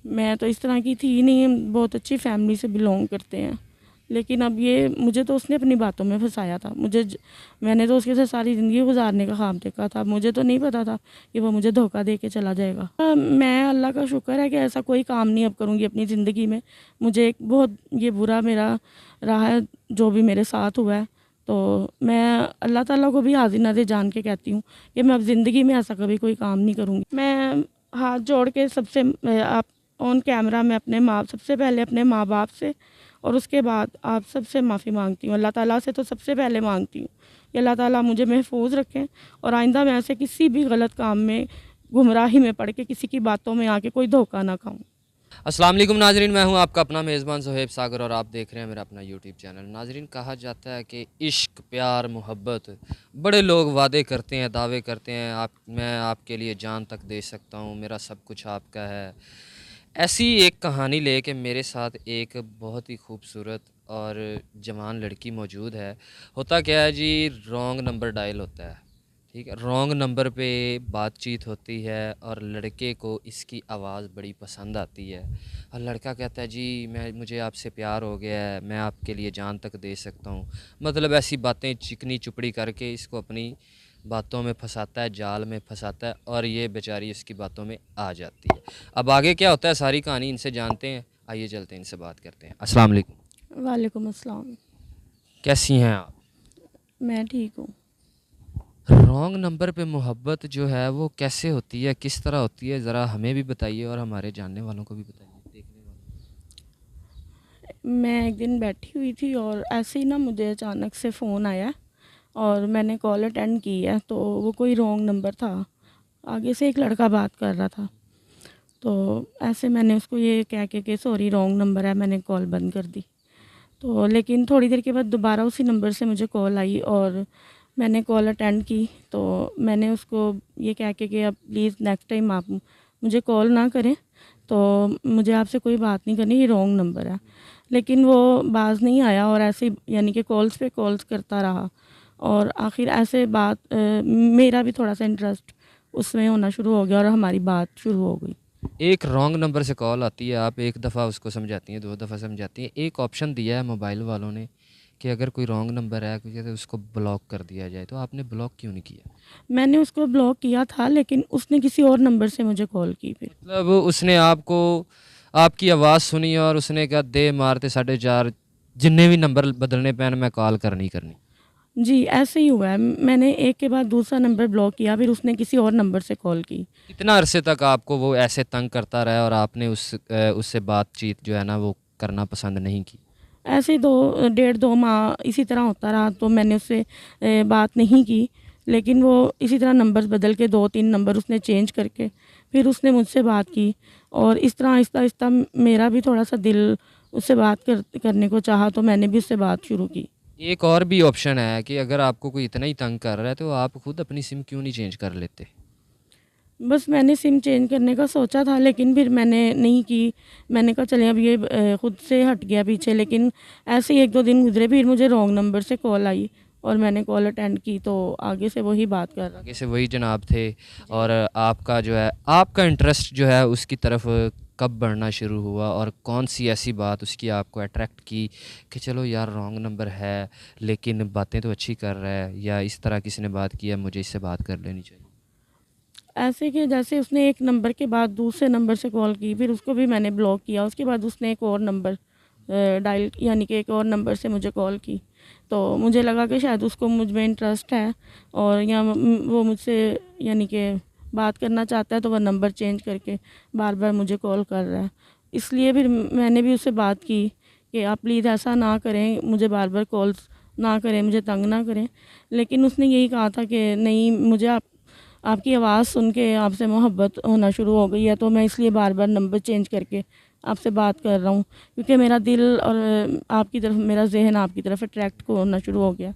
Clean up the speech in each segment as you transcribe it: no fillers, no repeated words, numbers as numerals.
मैं तो इस तरह की थी नहीं, हम बहुत अच्छी फैमिली से बिलोंग करते हैं। लेकिन अब ये मुझे तो उसने अपनी बातों में फंसाया था। मैंने तो उसके साथ सारी ज़िंदगी गुजारने का ख्वाब देखा था। मुझे तो नहीं पता था कि वो मुझे धोखा दे के चला जाएगा। मैं अल्लाह का शुक्र है कि ऐसा कोई काम नहीं अब करूँगी अपनी ज़िंदगी में। मुझे एक बहुत ये बुरा मेरा रहा है जो भी मेरे साथ हुआ है। तो मैं अल्लाह ताला को भी हाज़िर नाज़िर जान के कहती हूँ कि मैं अब ज़िंदगी में ऐसा कभी कोई काम नहीं करूँगी। मैं हाथ जोड़ के आप ऑन कैमरा में सबसे पहले अपने माँ बाप से और उसके बाद आप सबसे माफ़ी मांगती हूँ। अल्लाह ताला से तो सबसे पहले मांगती हूँ कि अल्लाह ताला मुझे महफूज रखें और आइंदा मैं ऐसे किसी भी गलत काम में, गुमराही में पड़ के किसी की बातों में आके कोई धोखा ना खाऊं। अस्सलाम वालेकुम नाजरीन, मैं हूं आपका अपना मेज़बान ज़ोहैब सागर और आप देख रहे हैं मेरा अपना यूट्यूब चैनल। नाजरीन, कहा जाता है कि इश्क, प्यार, मोहब्बत, बड़े लोग वादे करते हैं, दावे करते हैं, मैं आपके लिए जान तक दे सकता हूं, मेरा सब कुछ आपका है। ऐसी एक कहानी लेके मेरे साथ एक बहुत ही खूबसूरत और जवान लड़की मौजूद है। होता क्या है जी, रॉन्ग नंबर डायल होता है, ठीक है। रॉन्ग नंबर पे बातचीत होती है और लड़के को इसकी आवाज़ बड़ी पसंद आती है और लड़का कहता है जी मुझे आपसे प्यार हो गया है, मैं आपके लिए जान तक दे सकता हूँ। मतलब ऐसी बातें चिकनी चुपड़ी करके इसको अपनी बातों में फंसाता है, जाल में फंसाता है और ये बेचारी इसकी बातों में आ जाती है। अब आगे क्या होता है सारी कहानी इनसे जानते हैं, आइए चलते हैं इनसे बात करते हैं। अस्सलाम वालेकुम। वालेकुम अस्सलाम। कैसी हैं आप? मैं ठीक हूँ। रॉन्ग नंबर पे मोहब्बत जो है वो कैसे होती है, किस तरह होती है, ज़रा हमें भी बताइए और हमारे जानने वालों को भी बताइए, देखने वालों मैं एक दिन बैठी हुई थी और ऐसे ही ना मुझे अचानक से फ़ोन आया और मैंने कॉल अटेंड की है, तो वो कोई रॉन्ग नंबर था। आगे से एक लड़का बात कर रहा था। तो ऐसे मैंने उसको ये कह के सॉरी रॉन्ग नंबर है, मैंने कॉल बंद कर दी। तो लेकिन थोड़ी देर के बाद दोबारा उसी नंबर से मुझे कॉल आई और मैंने कॉल अटेंड की। तो मैंने उसको ये कह के अब प्लीज़ नेक्स्ट टाइम आप मुझे कॉल ना करें, तो मुझे आपसे कोई बात नहीं करनी, ये रॉन्ग नंबर है। लेकिन वो बाज़ नहीं आया और ऐसे यानी कि कॉल्स पे कॉल्स करता रहा और आखिर ऐसे मेरा भी थोड़ा सा इंटरेस्ट उसमें होना शुरू हो गया और हमारी बात शुरू हो गई। एक रॉन्ग नंबर से कॉल आती है, आप एक दफ़ा उसको समझाती हैं, 2 दफ़ा समझाती हैं, एक ऑप्शन दिया है मोबाइल वालों ने कि अगर कोई रॉन्ग नंबर है तो उसको ब्लॉक कर दिया जाए, तो आपने ब्लॉक क्यों नहीं किया? मैंने उसको ब्लॉक किया था लेकिन उसने किसी और नंबर से मुझे कॉल की फिर। मतलब उसने आपको आपकी आवाज़ सुनी और उसने कहा दे मारते 4.5 जिन्ने भी नंबर बदलने पैन मैं कॉल करनी करनी। जी, ऐसे ही हुआ है। मैंने एक के बाद दूसरा नंबर ब्लॉक किया, फिर उसने किसी और नंबर से कॉल की। कितना अरसे तक आपको वो ऐसे तंग करता रहा और आपने उससे बातचीत जो है ना वो करना पसंद नहीं की? ऐसे ही 2 डेढ़ 2 माह इसी तरह होता रहा, तो मैंने उससे बात नहीं की। लेकिन वो इसी तरह नंबर्स बदल के 2-3 नंबर उसने चेंज करके फिर उसने मुझसे बात की और इस तरह आहिस्ता-आहिस्ता मेरा भी थोड़ा-सा दिल उससे बात करने को चाहा, तो मैंने भी उससे बात शुरू की। एक और भी ऑप्शन है कि अगर आपको कोई इतना ही तंग कर रहा है तो आप खुद अपनी सिम क्यों नहीं चेंज कर लेते? बस मैंने सिम चेंज करने का सोचा था लेकिन फिर मैंने नहीं की। मैंने कहा चलें अब ये खुद से हट गया पीछे। लेकिन ऐसे ही 1-2 दिन गुज़रे, फिर मुझे रॉन्ग नंबर से कॉल आई और मैंने कॉल अटेंड की, तो आगे से वही बात कर रहा आगे था। से वही जनाब थे और आपका जो है आपका इंटरेस्ट जो है उसकी तरफ कब बढ़ना शुरू हुआ और कौन सी ऐसी बात उसकी आपको अट्रैक्ट की कि चलो यार रॉन्ग नंबर है लेकिन बातें तो अच्छी कर रहा है, या इस तरह किसी ने बात किया मुझे इससे बात कर लेनी चाहिए? ऐसे कि जैसे उसने एक नंबर के बाद दूसरे नंबर से कॉल की, फिर उसको भी मैंने ब्लॉक किया। उसके बाद उसने एक और नंबर डायल यानी कि एक और नंबर से मुझे कॉल की। तो मुझे लगा कि शायद उसको मुझ में इंटरेस्ट है और वो मुझसे यानी कि बात करना चाहता है, तो वह नंबर चेंज करके बार-बार मुझे कॉल कर रहा है। इसलिए फिर मैंने भी उससे बात की कि आप प्लीज़ ऐसा ना करें, मुझे बार-बार कॉल्स ना करें, मुझे तंग ना करें। लेकिन उसने यही कहा था कि नहीं, मुझे आपकी आवाज़ सुन के आपसे मोहब्बत होना शुरू हो गई है, तो मैं इसलिए बार-बार नंबर चेंज करके आपसे बात कर रहा हूँ, क्योंकि मेरा दिल और आपकी तरफ मेरा ज़हन आपकी तरफ अट्रैक्ट को होना शुरू हो गया।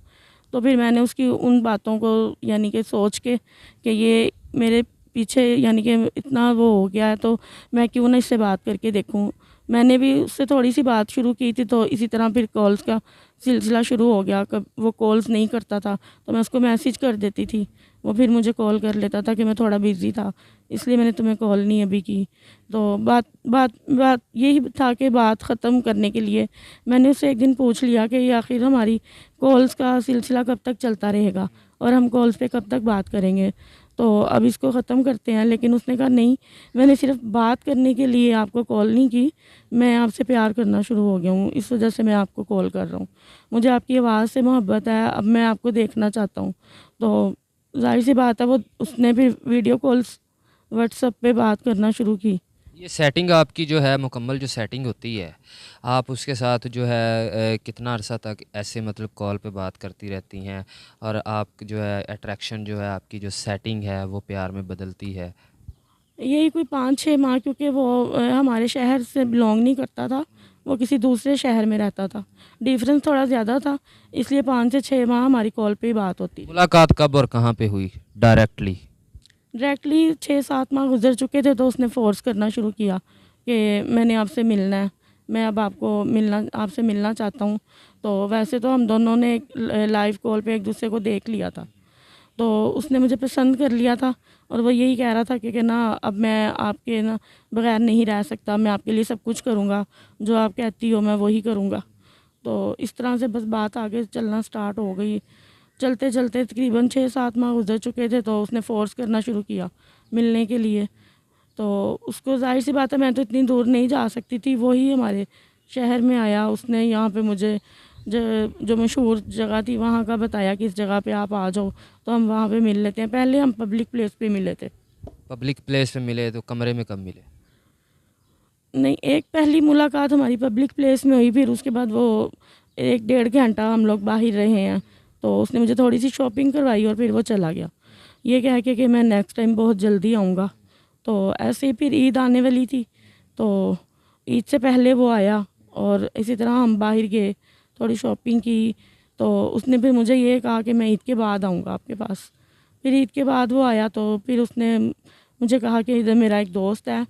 तो फिर मैंने उसकी उन बातों को यानी कि सोच के कि ये मेरे पीछे यानी कि इतना वो हो गया है, तो मैं क्यों ना इससे बात करके देखूँ। मैंने भी उससे थोड़ी सी बात शुरू की थी, तो इसी तरह फिर कॉल्स का सिलसिला शुरू हो गया। कब वो कॉल्स नहीं करता था तो मैं उसको मैसेज कर देती थी, वो फिर मुझे कॉल कर लेता था कि मैं थोड़ा बिज़ी था, इसलिए मैंने तुम्हें कॉल नहीं अभी की। तो बात बात बात यही था कि बात ख़त्म करने के लिए मैंने उससे एक दिन पूछ लिया कि ये आखिर हमारी कॉल्स का सिलसिला कब तक चलता रहेगा और हम कॉल्स पे कब तक बात करेंगे, तो अब इसको ख़त्म करते हैं। लेकिन उसने कहा नहीं, मैंने सिर्फ बात करने के लिए आपको कॉल नहीं की, मैं आपसे प्यार करना शुरू हो गया हूँ, इस वजह से मैं आपको कॉल कर रहा हूँ। मुझे आपकी आवाज़ से मोहब्बत है, अब मैं आपको देखना चाहता हूँ। तो ज़ाहिर सी बात है, वो उसने फिर वीडियो कॉल्स व्हाट्सएप पे बात करना शुरू की। ये सेटिंग आपकी जो है मुकम्मल जो सेटिंग होती है, आप उसके साथ जो है कितना अरसा तक ऐसे मतलब कॉल पे बात करती रहती हैं और आप जो है अट्रैक्शन जो है आपकी जो सेटिंग है वो प्यार में बदलती है? यही कोई 5-6 माह, क्योंकि वो हमारे शहर से बिलोंग नहीं करता था, वो किसी दूसरे शहर में रहता था। डिफरेंस थोड़ा ज़्यादा था, इसलिए 5 से 6 माह हमारी कॉल पे ही बात होती थी। मुलाकात कब और कहाँ पे हुई डायरेक्टली? डायरेक्टली 6-7 माह गुजर चुके थे, तो उसने फ़ोर्स करना शुरू किया कि मैंने आपसे मिलना है, मैं अब आपसे मिलना चाहता हूँ। तो वैसे तो हम दोनों ने लाइव कॉल पे एक दूसरे को देख लिया था, तो उसने मुझे पसंद कर लिया था और वो यही कह रहा था कि ना अब मैं आपके ना बगैर नहीं रह सकता, मैं आपके लिए सब कुछ करूँगा, जो आप कहती हो मैं वही करूँगा। तो इस तरह से बस बात आगे चलना स्टार्ट हो गई। चलते चलते तकरीबन 6-7 माह गुजर चुके थे, तो उसने फ़ोर्स करना शुरू किया मिलने के लिए। तो उसको ज़ाहिर सी बात है, मैं तो इतनी दूर नहीं जा सकती थी, वही हमारे शहर में आया। उसने यहाँ पे मुझे जो मशहूर जगह थी वहाँ का बताया कि इस जगह पे आप आ जाओ, तो हम वहाँ पे मिल लेते हैं। पहले हम पब्लिक प्लेस पे मिले थे। पब्लिक प्लेस पे मिले तो कमरे में कब मिले? नहीं, एक पहली मुलाकात हमारी पब्लिक प्लेस में हुई, फिर उसके बाद वो 1 डेढ़ घंटा हम लोग बाहर रहे हैं। तो उसने मुझे थोड़ी सी शॉपिंग करवाई और फिर वो चला गया, ये कह के कि मैं नेक्स्ट टाइम बहुत जल्दी आऊँगा। तो ऐसे ही फिर ईद आने वाली थी, तो ईद से पहले वो आया और इसी तरह हम बाहर गए, थोड़ी शॉपिंग की। तो उसने फिर मुझे ये कहा कि मैं ईद के बाद आऊँगा आपके पास। फिर ईद के बाद वो आया, तो फिर उसने मुझे कहा कि इधर मेरा एक दोस्त है,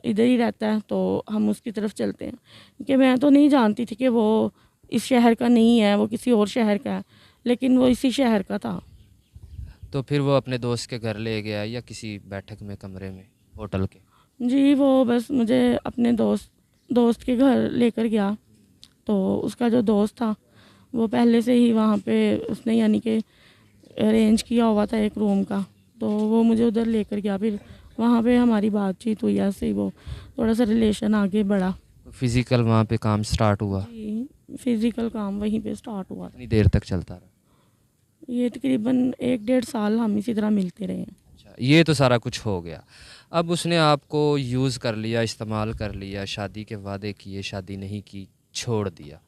इधर ही रहता है, तो हम उसकी तरफ चलते हैं। क्योंकि मैं तो नहीं जानती थी कि वो इस शहर का नहीं है, वो किसी और शहर का है, लेकिन वो इसी शहर का था। तो फिर वो अपने दोस्त के घर ले गया या किसी बैठक में कमरे में होटल के? जी, वो बस मुझे अपने दोस्त के घर लेकर गया। तो उसका जो दोस्त था वो पहले से ही वहाँ पे उसने यानी कि अरेंज किया हुआ था एक रूम का, तो वो मुझे उधर लेकर गया। फिर वहाँ पे हमारी बातचीत हुई, ऐसे ही वो थोड़ा सा रिलेशन आगे बढ़ा। फिज़िकल वहाँ पे काम स्टार्ट हुआ? जी, फिज़िकल काम वहीं पे स्टार्ट हुआ था। कितनी देर तक चलता रहा? ये तकरीबन 1 डेढ़ साल हम इसी तरह मिलते रहे हैं। अच्छा, ये तो सारा कुछ हो गया। अब उसने आपको यूज़ कर लिया, इस्तेमाल कर लिया, शादी के वादे किए, शादी नहीं की, छोड़ दिया।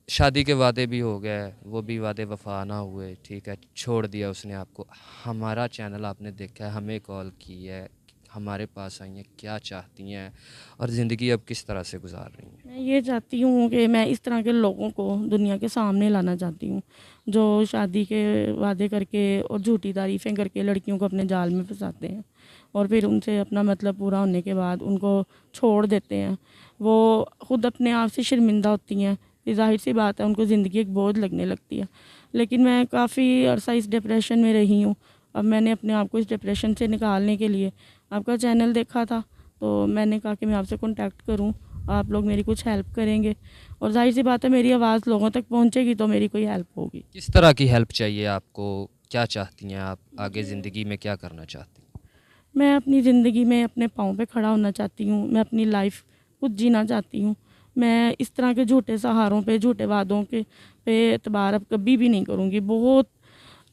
शादी के वादे भी हो गए, वो भी वादे वफ़ा ना हुए, ठीक है, छोड़ दिया उसने आपको। हमारा चैनल आपने देखा है, हमें कॉल की है, हमारे पास आई हैं, क्या चाहती हैं और ज़िंदगी अब किस तरह से गुज़ार रही हैं? मैं ये चाहती हूँ कि मैं इस तरह के लोगों को दुनिया के सामने लाना चाहती हूँ, जो शादी के वादे करके और झूठी तारीफ़ें करके लड़कियों को अपने जाल में फंसाते हैं और फिर उनसे अपना मतलब पूरा होने के बाद उनको छोड़ देते हैं। वो ख़ुद अपने आप से शर्मिंदा होती हैं, ये ज़ाहिर सी बात है, उनको ज़िंदगी एक बोझ लगने लगती है। लेकिन मैं काफ़ी अरसा इस डिप्रेशन में रही हूँ। अब मैंने अपने आप को इस डिप्रेशन से निकालने के लिए आपका चैनल देखा था, तो मैंने कहा कि मैं आपसे कॉन्टैक्ट करूँ, आप लोग मेरी कुछ हेल्प करेंगे और ज़ाहिर सी बात है, मेरी आवाज़ लोगों तक पहुँचेगी तो मेरी कोई हेल्प होगी। किस तरह की हेल्प चाहिए आपको? क्या चाहती हैं आप? आगे ज़िंदगी में क्या करना चाहती हैं? मैं अपनी ज़िंदगी में अपने पाँव पे खड़ा होना चाहती हूँ, मैं अपनी लाइफ खुद जीना चाहती हूँ। मैं इस तरह के झूठे सहारों पे, झूठे वादों के पे एतबार अब कभी भी नहीं करूँगी। बहुत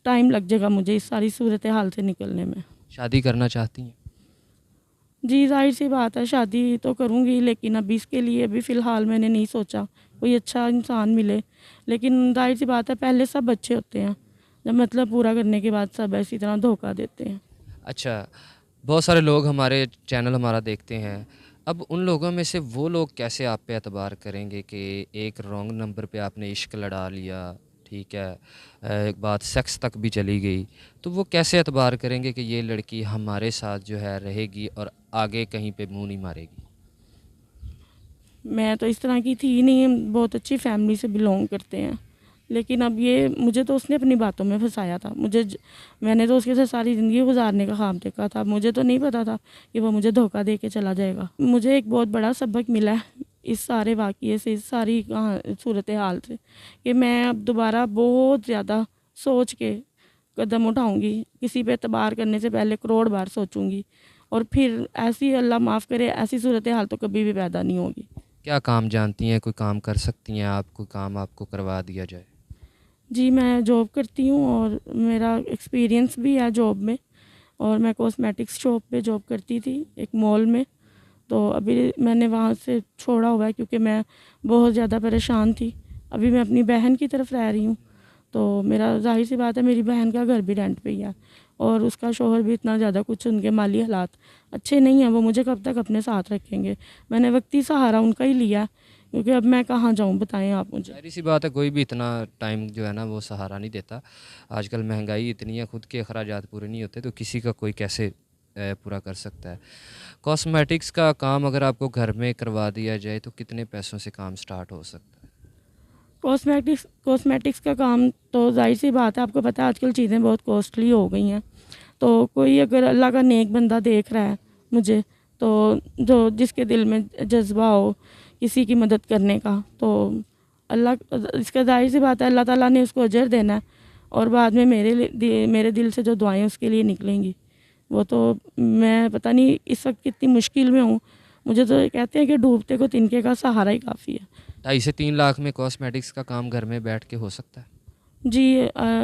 टाइम लग जाएगा मुझे इस सारी सूरत हाल से निकलने में। शादी करना चाहती हैं? जी, ज़ाहिर-सी बात है, शादी तो करूँगी, लेकिन अभी इसके लिए अभी फ़िलहाल मैंने नहीं सोचा, कोई अच्छा इंसान मिले। लेकिन ज़ाहिर-सी बात है, पहले सब अच्छे होते हैं, जब मतलब पूरा करने के बाद सब इसी तरह धोखा देते हैं। अच्छा, बहुत सारे लोग हमारे चैनल हमारा देखते हैं। अब उन लोगों में से वो लोग कैसे आप पे एतबार करेंगे कि एक रॉन्ग नंबर पे आपने इश्क लड़ा लिया, ठीक है, एक बात सेक्स तक भी चली गई, तो वो कैसे एतबार करेंगे कि ये लड़की हमारे साथ जो है रहेगी और आगे कहीं पे मुँह नहीं मारेगी? मैं तो इस तरह की थी ही नहीं, हम बहुत अच्छी फैमिली से बिलोंग करते हैं। लेकिन अब ये मुझे तो उसने अपनी बातों में फंसाया था। मैंने तो उसके साथ सारी ज़िंदगी गुजारने का ख्वाब देखा था। मुझे तो नहीं पता था कि वो मुझे धोखा दे के चला जाएगा। मुझे एक बहुत बड़ा सबक मिला है इस सारे वाक़ये से, इस सारी सूरत हाल से, कि मैं अब दोबारा बहुत ज़्यादा सोच के कदम उठाऊँगी। किसी पे एतबार करने से पहले करोड़ बार सोचूँगी, और फिर ऐसी, अल्लाह माफ़ करे, ऐसी सूरत हाल तो कभी भी पैदा नहीं होगी। क्या काम जानती हैं? कोई काम कर सकती हैं आप? कोई काम आपको करवा दिया जाए? जी, मैं जॉब करती हूँ और मेरा एक्सपीरियंस भी है जॉब में, और मैं कॉस्मेटिक्स शॉप पे जॉब करती थी एक मॉल में। तो अभी मैंने वहाँ से छोड़ा हुआ है क्योंकि मैं बहुत ज़्यादा परेशान थी। अभी मैं अपनी बहन की तरफ रह रही हूँ, तो मेरा ज़ाहिर सी बात है, मेरी बहन का घर भी रेंट पे ही है, और उसका शौहर भी इतना ज़्यादा, कुछ उनके माली हालात अच्छे नहीं हैं। वो मुझे कब तक अपने साथ रखेंगे? मैंने वक्ती सहारा उनका ही लिया, क्योंकि अब मैं कहाँ जाऊँ, बताएं आप मुझे। ज़ाहिर-सी बात है, कोई भी इतना टाइम जो है ना वो सहारा नहीं देता। आजकल महँगाई इतनी है, खुद के अखराजात पूरे नहीं होते, तो किसी का कोई कैसे पूरा कर सकता है। कॉस्मेटिक्स का काम अगर आपको घर में करवा दिया जाए तो कितने पैसों से काम स्टार्ट हो सकता है? कॉस्मेटिक्स का काम तो ज़ाहिर सी बात है, आपको पता है आजकल चीज़ें बहुत कॉस्टली हो गई हैं। तो कोई अगर अल्लाह का नेक बंदा देख रहा है मुझे, तो जो जिसके दिल में जज्बा हो किसी की मदद करने का, तो इसका ज़ाहिर सी बात है, अल्लाह ताला ने उसको अजर देना है, और बाद में मेरे दिल से जो दुआएं उसके लिए निकलेंगी, वो तो, मैं पता नहीं इस वक्त कितनी मुश्किल में हूँ। मुझे तो कहते हैं कि डूबते को तिनके का सहारा ही काफ़ी है। 2.5 से 3 लाख में कॉस्मेटिक्स का काम घर में बैठ के हो सकता है? जी,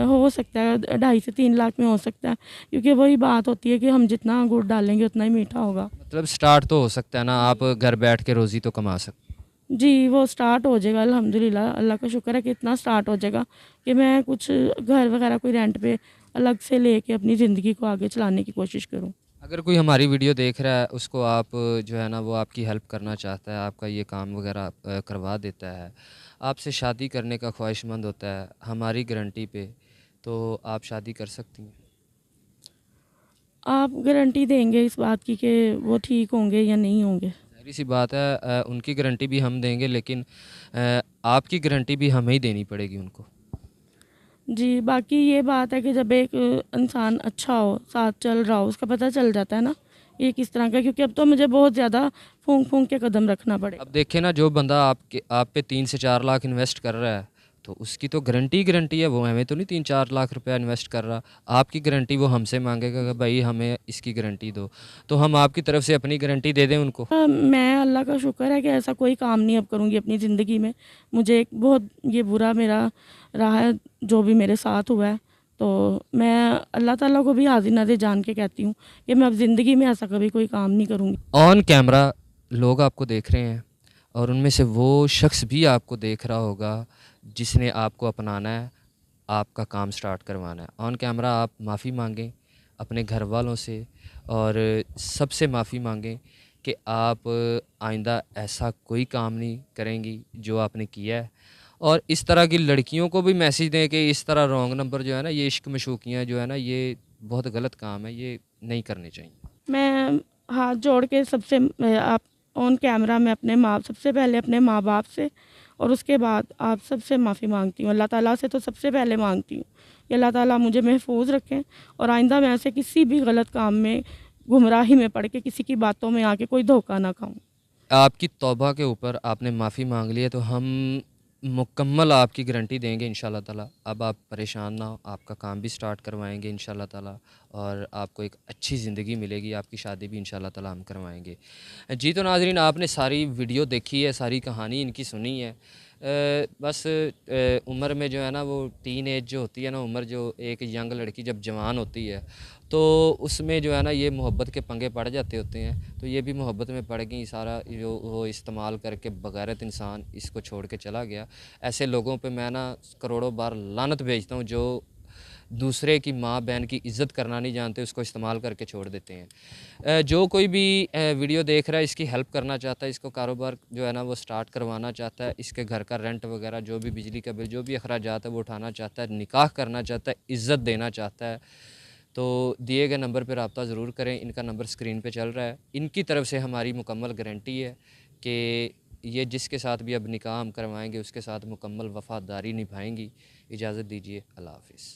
हो सकता है, 2.5 से 3 लाख में हो सकता है, क्योंकि वही बात होती है कि हम जितना गुड़ डालेंगे उतना ही मीठा होगा। मतलब स्टार्ट तो हो सकता है ना, आप घर बैठ के रोज़ी तो कमा सकते हैं। जी, वो स्टार्ट हो जाएगा, अल्हम्दुलिल्लाह, अल्लाह का शुक्र है कि इतना स्टार्ट हो जाएगा कि मैं कुछ घर वगैरह कोई रेंट पे अलग से लेके अपनी ज़िंदगी को आगे चलाने की कोशिश करूँ। अगर कोई हमारी वीडियो देख रहा है, उसको आप जो है ना वो आपकी हेल्प करना चाहता है, आपका ये काम वगैरह करवा देता है, आपसे शादी करने का ख्वाहिशमंद होता है हमारी गारंटी पे, तो आप शादी कर सकती हैं? आप गारंटी देंगे इस बात की कि वो ठीक होंगे या नहीं होंगे? ज़ाहिर-सी बात है, उनकी गारंटी भी हम देंगे, लेकिन आपकी गारंटी भी हमें ही देनी पड़ेगी उनको। जी, बाकी ये बात है कि जब एक इंसान अच्छा हो, साथ चल रहा हो, उसका पता चल जाता है ना, ये किस तरह का, क्योंकि अब तो मुझे बहुत ज़्यादा फूँक-फूँक के कदम रखना अब पड़ेगा। देखिए ना, जो बंदा आप पे 3 से 4 लाख इन्वेस्ट कर रहा है, तो उसकी तो गारंटी है, वो हमें तो नहीं 3-4 लाख रुपया इन्वेस्ट कर रहा। आपकी गारंटी वो हमसे माँगेगा कि भाई हमें इसकी गारंटी दो, तो हम आपकी तरफ से अपनी गारंटी दे दें उनको। मैं, अल्लाह का शुक्र है कि ऐसा कोई काम नहीं अब करूँगी अपनी ज़िंदगी में। मुझे एक बहुत ये बुरा मेरा रहा है, जो भी मेरे साथ हुआ है। तो मैं अल्लाह ताला को भी हाज़िर नाज़िर जान के कहती हूँ कि मैं अब ज़िंदगी में ऐसा कभी कोई काम नहीं करूँगी। ऑन कैमरा लोग आपको देख रहे हैं, और उनमें से वो शख्स भी आपको देख रहा होगा जिसने आपको अपनाना है, आपका काम स्टार्ट करवाना है। ऑन कैमरा आप माफ़ी मांगें अपने घर वालों से, और सबसे माफ़ी मांगें कि आप आइंदा ऐसा कोई काम नहीं करेंगी जो आपने किया है, और इस तरह की लड़कियों को भी मैसेज दें कि इस तरह रॉन्ग नंबर जो है ना, ये इश्क मशूकियाँ जो है ना, ये बहुत गलत काम है, ये नहीं करनी चाहिए। मैं हाथ जोड़ के आप ऑन कैमरा में सबसे पहले अपने माँ बाप से, और उसके बाद आप सबसे माफ़ी मांगती हूँ। अल्लाह ताला से तो सबसे पहले मांगती हूँ कि अल्लाह ताला मुझे महफूज रखें, और आइंदा मैं ऐसे किसी भी गलत काम में, गुमराही में पड़ के, किसी की बातों में आके कोई धोखा ना खाऊं। आपकी तौबा के ऊपर आपने माफ़ी मांग ली है, तो हम मुकम्मल आपकी गारंटी देंगे इंशाल्लाह ताला। अब आप परेशान ना हो, आपका काम भी स्टार्ट करवाएंगे इंशाल्लाह ताला, और आपको एक अच्छी ज़िंदगी मिलेगी, आपकी शादी भी इंशाल्लाह ताला हम करवाएंगे। जी, तो नाज़रीन, आपने सारी वीडियो देखी है, सारी कहानी इनकी सुनी है। बस उम्र में जो है ना, वो टीन एज जो होती है ना, उम्र जो एक यंग लड़की जब जवान होती है, तो उसमें जो है ना ये मोहब्बत के पंगे पड़ जाते होते हैं। तो ये भी मोहब्बत में पड़ गई, सारा जो वो इस्तेमाल करके बगैरत इंसान इसको छोड़ के चला गया। ऐसे लोगों पे मैं ना करोड़ों बार लानत भेजता हूँ, जो दूसरे की माँ बहन की इज़्ज़त करना नहीं जानते, उसको इस्तेमाल करके छोड़ देते हैं। जो कोई भी वीडियो देख रहा है, इसकी हेल्प करना चाहता है, इसको कारोबार जो है ना वो स्टार्ट करवाना चाहता है, इसके घर का रेंट वगैरह, जो भी बिजली का बिल, जो भी अखराजात है वो उठाना चाहता है, निकाह करना चाहता है, इज़्ज़त देना चाहता है, तो दिए गए नंबर पर रब्ता ज़रूर करें। इनका नंबर स्क्रीन पे चल रहा है। इनकी तरफ से हमारी मुकम्मल गारंटी है कि ये जिसके साथ भी अब निकाह हम करवाएंगे उसके साथ मुकम्मल वफ़ादारी निभाएंगी। इजाज़त दीजिए, अल्लाह हाफ़िज़।